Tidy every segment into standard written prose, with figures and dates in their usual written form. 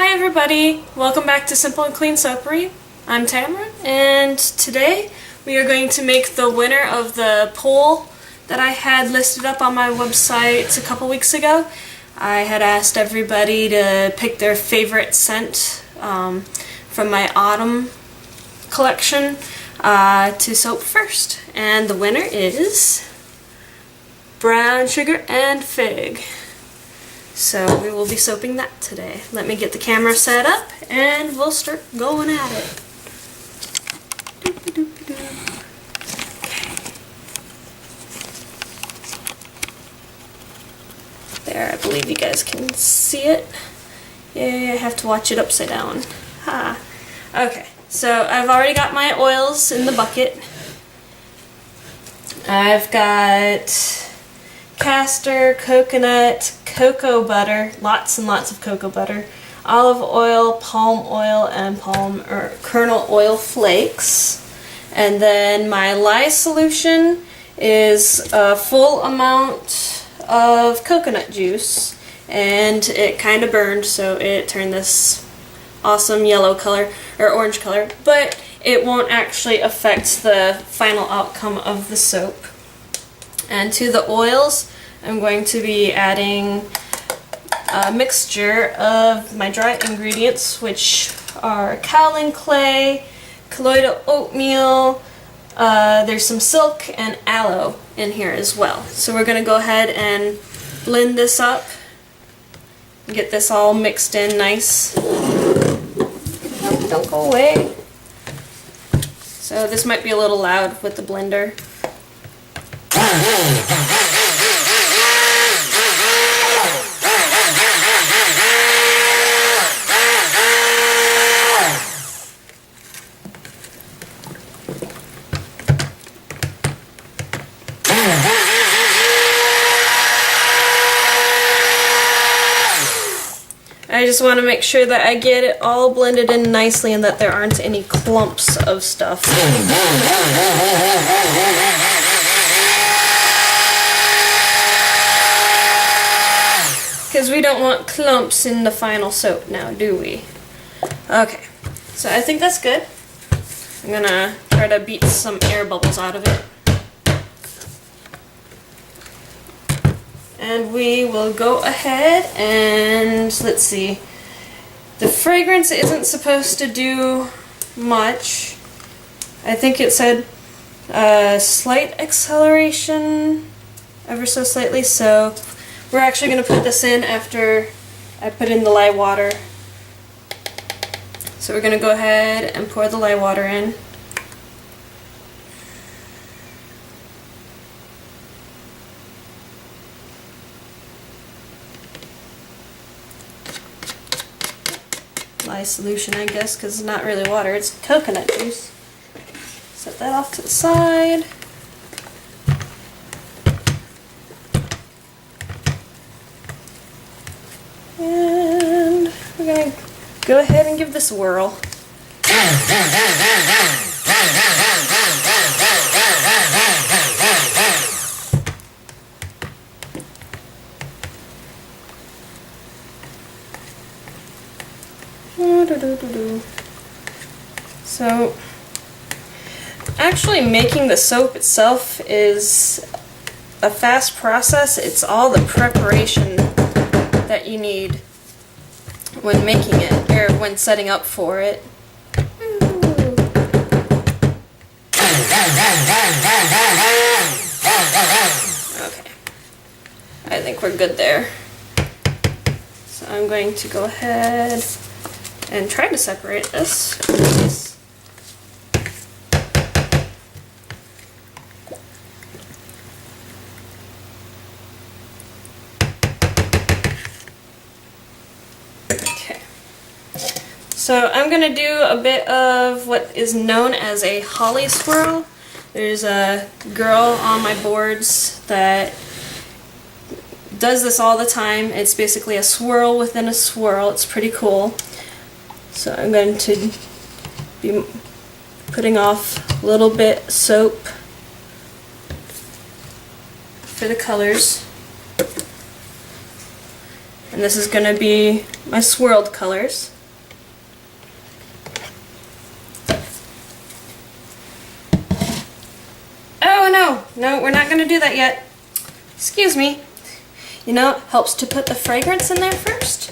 Hi everybody! Welcome back to Simple and Clean Soapery. I'm Tamara, and today we are going to make the winner of the poll that I had listed up on my website a couple weeks ago. I had asked everybody to pick their favorite scent from my autumn collection to soap first. And the winner is Brown Sugar and Fig. So we will be soaping that today. Let me get the camera set up and we'll start going at it. Okay. There, I believe you guys can see it. Yeah, I have to watch it upside down. Ha. Okay, so I've already got my oils in the bucket. I've got castor, coconut, cocoa butter, lots and lots of cocoa butter, olive oil, palm oil, and kernel oil flakes. And then my lye solution is a full amount of coconut juice, and it kind of burned, so it turned this awesome yellow color, or orange color, but it won't actually affect the final outcome of the soap. And to the oils, I'm going to be adding a mixture of my dry ingredients, which are kaolin clay, colloidal oatmeal, there's some silk and aloe in here as well. So we're going to go ahead and blend this up, get this all mixed in nice. Don't go away. So this might be a little loud with the blender. I just want to make sure that I get it all blended in nicely and that there aren't any clumps of stuff. Because we don't want clumps in the final soap now, do we? Okay, so I think that's good. I'm going to try to beat some air bubbles out of it. And we will go ahead and, let's see, the fragrance isn't supposed to do much. I think it said slight acceleration, ever so slightly, so we're actually going to put this in after I put in the lye water. So we're going to go ahead and pour the lye water in. Lye solution, I guess, because it's not really water, it's coconut juice. Set that off to the side. And we're going to go ahead and give this a whirl. So, actually making the soap itself is a fast process. It's all the preparation that you need when making it, or when setting up for it. Okay, I think we're good there. So I'm going to go ahead and try to separate this. Okay. So I'm going to do a bit of what is known as a holly swirl. There's a girl on my boards that does this all the time. It's basically a swirl within a swirl. It's pretty cool. So I'm going to be putting off a little bit soap for the colors. And And this is going to be my swirled colors. Oh no, we're not going to do that yet. Excuse me. You know, it helps to put the fragrance in there first.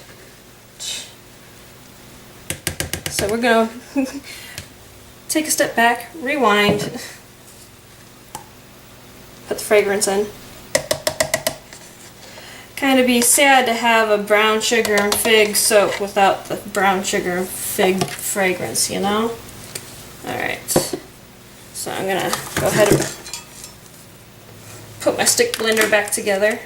So we're going to take a step back, rewind, put the fragrance in. Kind of be sad to have a brown sugar and fig soap without the brown sugar and fig fragrance, you know? Alright, so I'm going to go ahead and put my stick blender back together.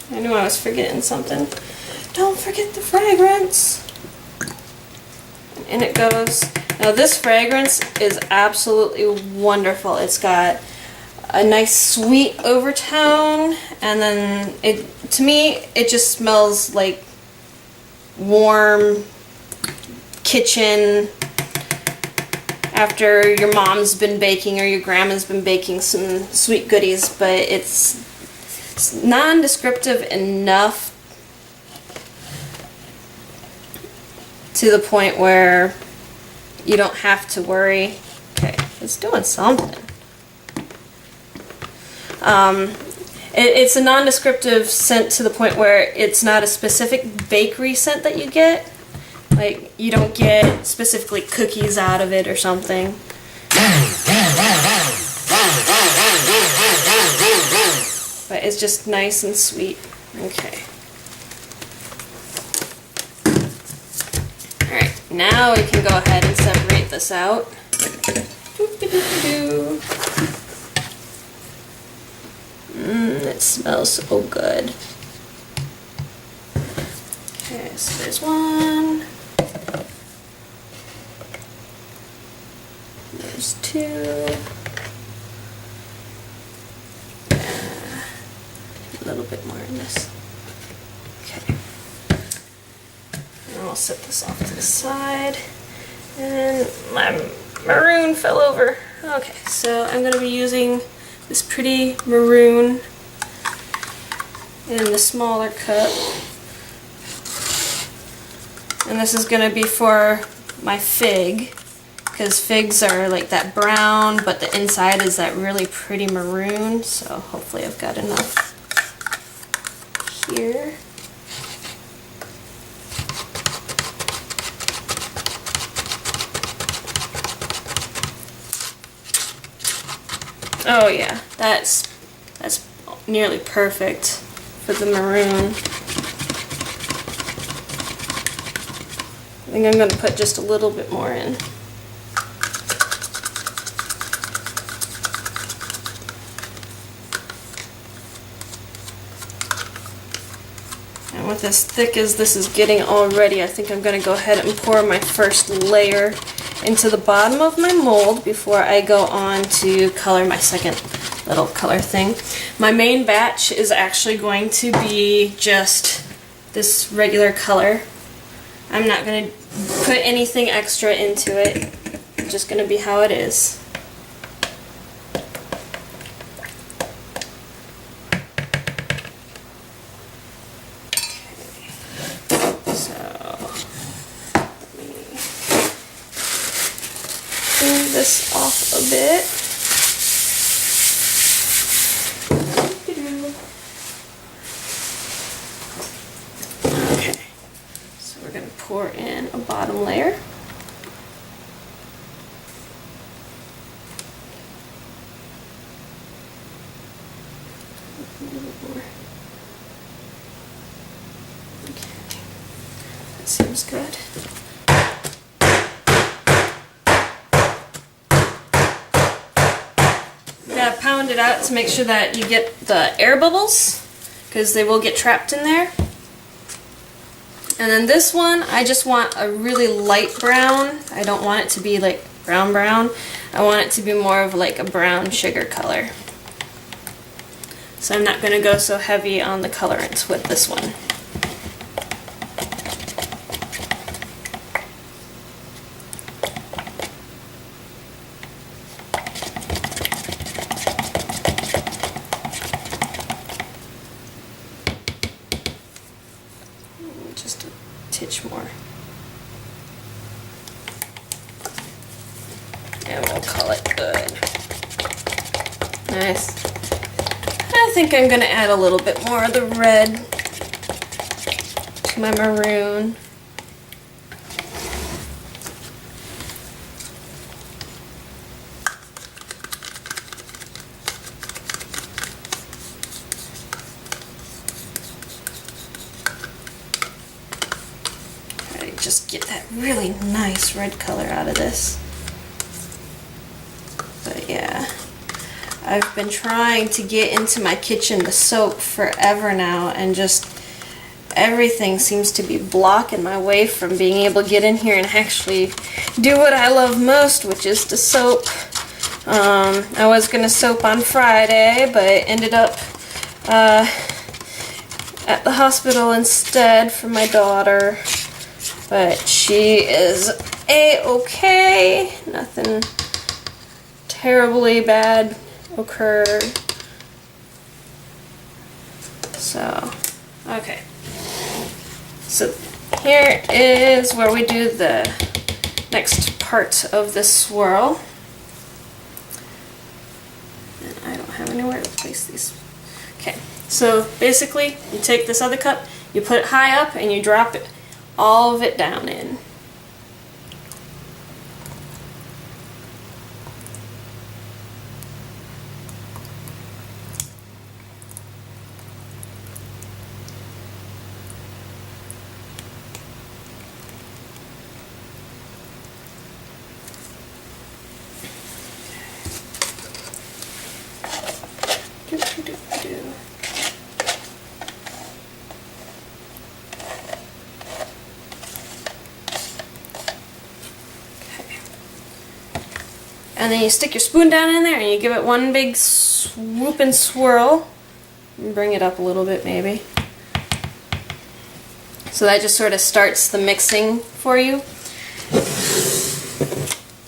I knew I was forgetting something. Don't forget the fragrance! And in it goes. Now this fragrance is absolutely wonderful. It's got a nice sweet overtone, and then to me it just smells like warm kitchen after your mom's been baking or your grandma's been baking some sweet goodies, but it's non-descriptive enough to the point where you don't have to worry. Okay, it's doing something. It's a non-descriptive scent to the point where it's not a specific bakery scent that you get. Like, you don't get specifically cookies out of it or something. But it's just nice and sweet. Okay. Alright, now we can go ahead and separate this out. It smells so good. Okay, so there's one. There's two. A little bit more in this. Okay. And I'll set this off to the side. And my maroon fell over. Okay, so I'm going to be using this pretty maroon in the smaller cup. And this is going to be for my fig, because figs are like that brown, but the inside is that really pretty maroon, so hopefully I've got enough here. Oh yeah, that's nearly perfect for the maroon. I think I'm going to put just a little bit more in. And with as thick as this is getting already, I think I'm going to go ahead and pour my first layer into the bottom of my mold before I go on to color my second little color thing. My main batch is actually going to be just this regular color. I'm not going to put anything extra into it. It's just going to be how it is. Okay. So let me clean this off a bit. Pour in a bottom layer. A little more. Okay, that seems good. You gotta pound it out to make sure that you get the air bubbles, because they will get trapped in there. And then this one, I just want a really light brown. I don't want it to be like brown brown. I want it to be more of like a brown sugar color. So I'm not going to go so heavy on the colorants with this one. inch more. And we'll call it good. Nice. I think I'm going to add a little bit more of the red to my maroon. Just get that really nice red color out of this. But yeah, I've been trying to get into my kitchen to soap forever now, and just everything seems to be blocking my way from being able to get in here and actually do what I love most, which is to soap. I was gonna soap on Friday, but ended up at the hospital instead for my daughter. But she is A-okay. Nothing terribly bad occurred. So, okay. So here is where we do the next part of this swirl. And I don't have anywhere to place these. Okay, so basically you take this other cup, you put it high up, and you drop it, all of it down in. And then you stick your spoon down in there and you give it one big swoop and swirl. And bring it up a little bit maybe. So that just sort of starts the mixing for you.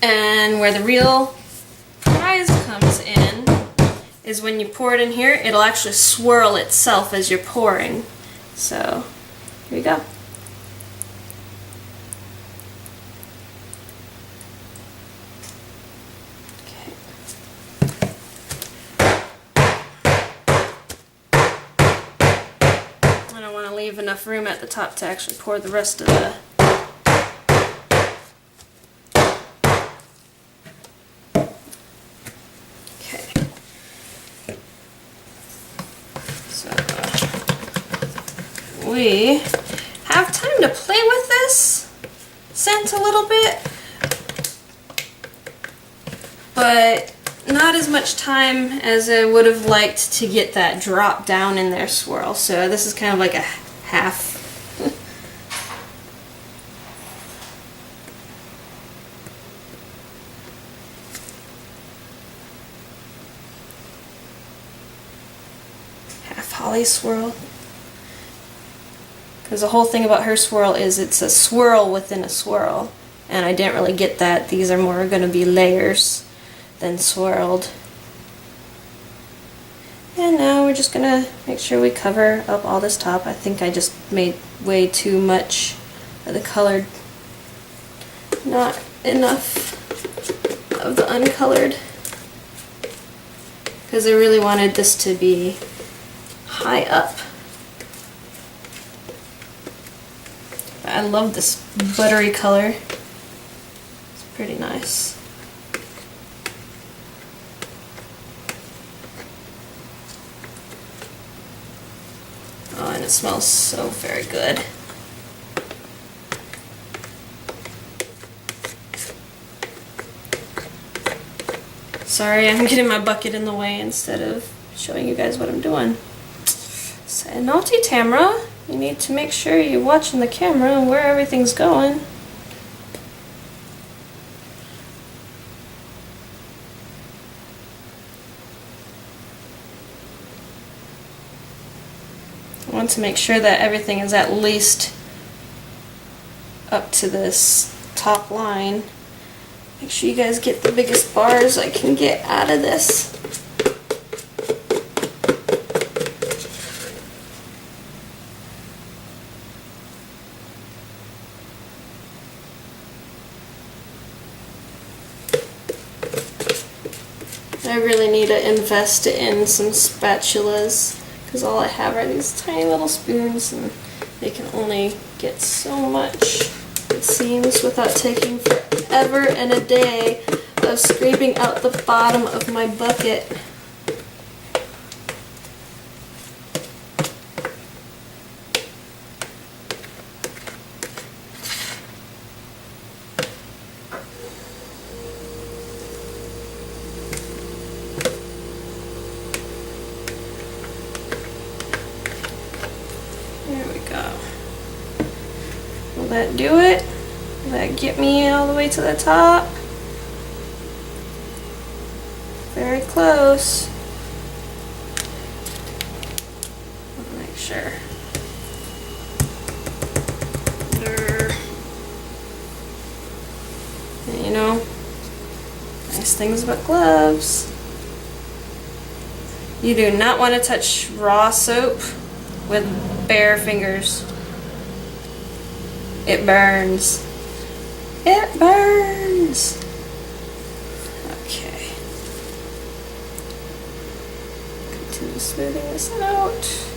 And where the real prize comes in is when you pour it in here, it'll actually swirl itself as you're pouring. So here we go. Leave enough room at the top to actually pour the rest of the okay. So we have time to play with this scent a little bit, but not as much time as I would have liked to get that drop down in their swirl. So this is kind of like a half. Half Holly swirl. Because the whole thing about her swirl is it's a swirl within a swirl. And I didn't really get that. These are more going to be layers than swirled. And now we're just gonna make sure we cover up all this top. I think I just made way too much of the colored, not enough of the uncolored, because I really wanted this to be high up. I love this buttery color. It's pretty nice. Oh, and it smells so very good. Sorry, I'm getting my bucket in the way instead of showing you guys what I'm doing. Say, naughty Tamra, you need to make sure you're watching the camera and where everything's going. I want to make sure that everything is at least up to this top line. Make sure you guys get the biggest bars I can get out of this. I really need to invest in some spatulas because all I have are these tiny little spoons and they can only get so much, it seems, without taking forever and a day of scraping out the bottom of my bucket. There we go. Will that do it? Will that get me all the way to the top? Very close. I'll make sure. And you know, nice things about gloves. You do not want to touch raw soap with bare fingers. It burns. It burns. Okay. Continue smoothing this out.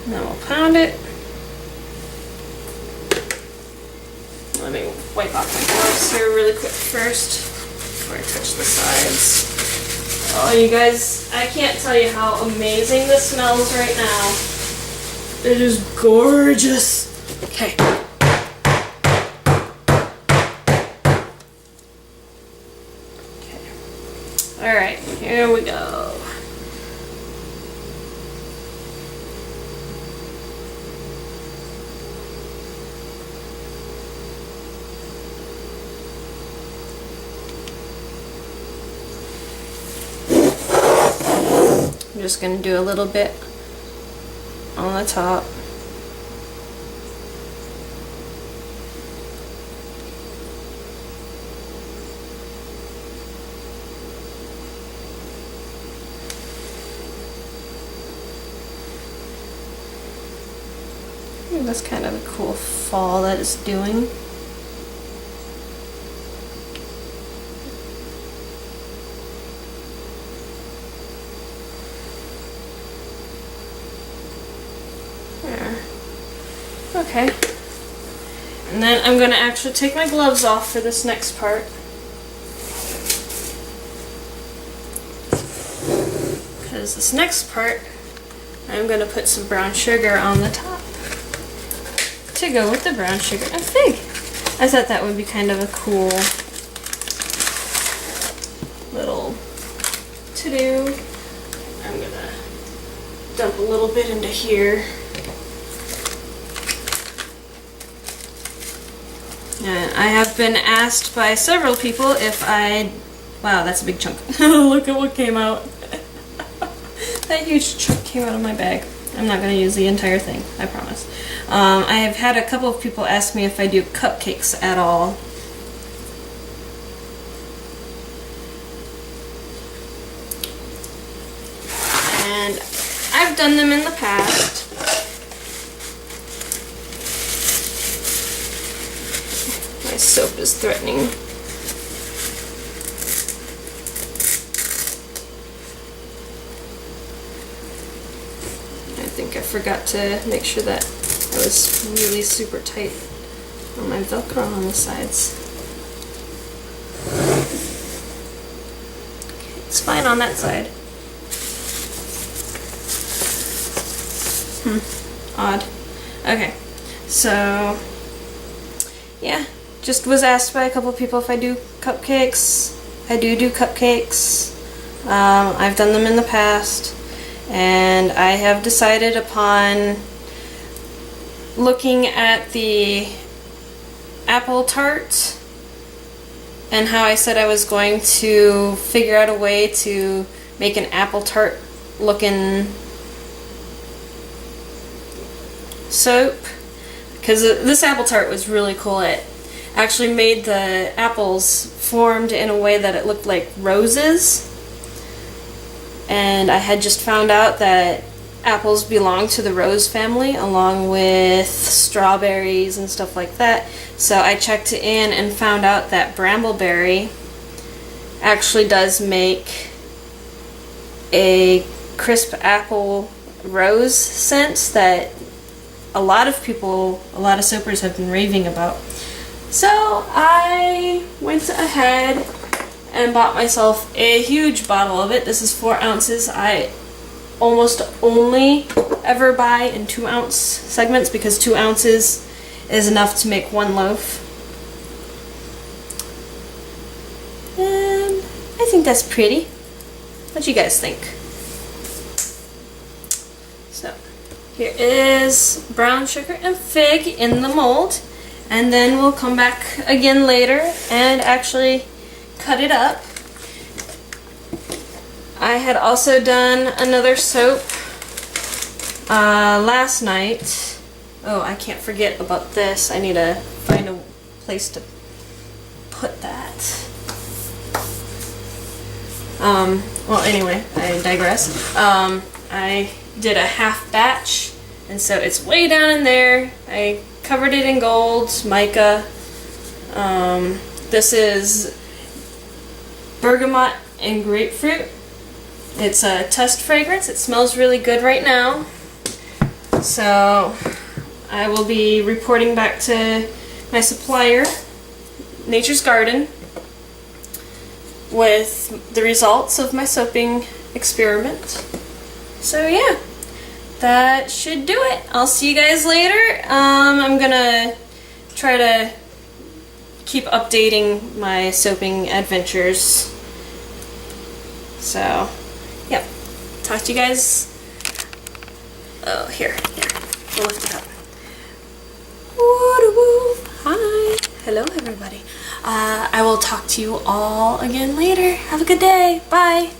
Now we'll pound it. Let me wipe off my gloves here really quick first before I touch the sides. Oh, you guys, I can't tell you how amazing this smells right now. It is gorgeous. Okay. Alright, here we go. I'm just going to do a little bit on the top. Ooh, that's kind of a cool fall that it's doing. Okay, and then I'm going to actually take my gloves off for this next part. Because this next part, I'm going to put some brown sugar on the top to go with the brown sugar and fig. I thought that would be kind of a cool little to-do. I'm going to dump a little bit into here. I have been asked by several people if I... Wow, that's a big chunk. Look at what came out. That huge chunk came out of my bag. I'm not going to use the entire thing, I promise. I have had a couple of people ask me if I do cupcakes at all. And I've done them in the past. My soap is threatening. I think I forgot to make sure that I was really super tight on my Velcro on the sides. Okay, it's fine on that side. Odd. Okay, so yeah. Just was asked by a couple of people if I do cupcakes. I do cupcakes. I've done them in the past, and I have decided upon looking at the apple tart and how I said I was going to figure out a way to make an apple tart looking soap, because this apple tart was really cool. It actually made the apples formed in a way that it looked like roses, and I had just found out that apples belong to the rose family, along with strawberries and stuff like that. So I checked in and found out that brambleberry actually does make a crisp apple rose scent that a lot of soapers have been raving about. So I went ahead and bought myself a huge bottle of it. This is 4 ounces. I almost only ever buy in 2-ounce segments because 2 ounces is enough to make 1 loaf. And I think that's pretty. What do you guys think? So here is brown sugar and fig in the mold, and then we'll come back again later and actually cut it up. I had also done another soap last night. Oh, I can't forget about this. I need to find a place to put that. Well, anyway, I digress. I did a half batch, and so it's way down in there. I covered it in gold mica. This is bergamot and grapefruit. It's a test fragrance. It smells really good right now. So I will be reporting back to my supplier, Nature's Garden, with the results of my soaping experiment. So yeah, that should do it. I'll see you guys later. I'm gonna try to keep updating my soaping adventures. So, yep. Talk to you guys. Oh, here. We'll lift it up. Woo-doo-woo. Hi. Hello, everybody. I will talk to you all again later. Have a good day. Bye.